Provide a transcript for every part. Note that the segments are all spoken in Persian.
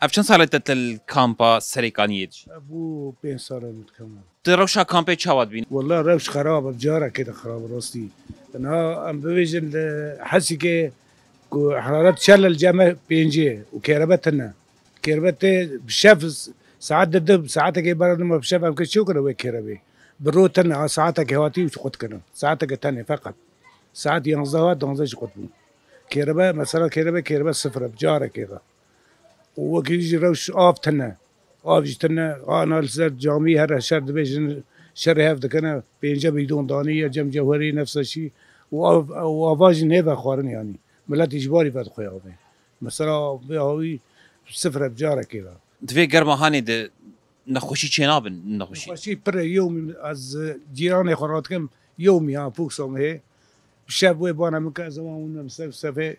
اف چند ساله تل کامپا سریکانیج ابو 5 ساله بود كمان. تروشا کامپی چاواد بین والله روش خراب بجارة كده خراب راستي. انا ام بويجن حسي كي حرارات شل الجامع بينجي وكهربتنا كهربت بشاف ساعات دب ساعات كي برد ما بشاف ام كشو كده كهربي بروتنا ساعات هواتي وشقط كده ساعات تاني فقط ساعات ينزهات دونزش قطبو كهرباء مثلا كهرباء صفر بجارة كده وكيجي روش آفتنا آفتنا أنا لسه جامعي هر شهر دبيجن شهر هفته كنا بينجا بدون دانية جم جوهري نفس الشيء وآواجن هذا خارن يعني ملات إجباري فات خيابه مثلا بهاوي صفر بجارة كذا دوی گرماهانی ده نخوشی چنابن نخوشی ماشي بر يوم از جيراني خرات كم يومي ها فوق سومه شاب ويبانا من كذا زمان مسافة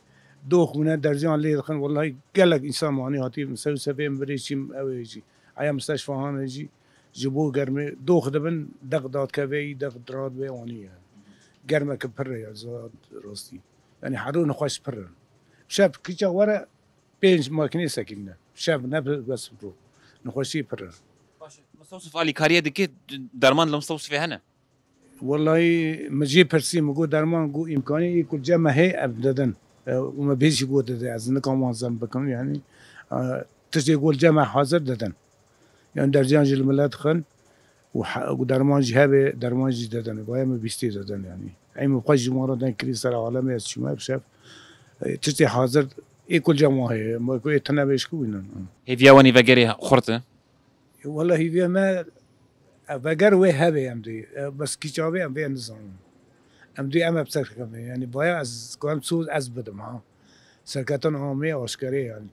دوخ من درجان اللي دخل والله قال لك انسان ماني هاتي مسوي سفه مريشيم او يجي عيا مستشفى هان يجي جيبوه قرمه دوخ دبن دق داد كفي دق دراد بيوانيه قرمه كبر يا زاد راستي يعني حرون خوش بر شاب كيجا ورا بينج ماكينه سكينه شاب نبل بس برو نخوشي بر مستوصف آلی کاریه دکه درمان لمستوصف هنه والله مجي برسي مقو درمان قو امكاني كل جمع هي ابدا وما بيجي يقول ده از نكون منظم بكم يعني تجي يقول جمع حاضر ددن يعني درجان جل ملات خن ودرمان جهابه درمان جي ددن بايا ما بيستي ددن يعني اي مبقاش مرة دن كريس العالمي از شما بشاف تجي حاضر اي كل جمع هي ما يكون يتنابش كوينا هیویاوانی وگری خورته والله هي ما فقر وي هبه امدي بس كيشابي ام بين نظام امدي اما بسكر يعني بايا از كلام سوز از بدم ها سركتان عامه آشکاری يعني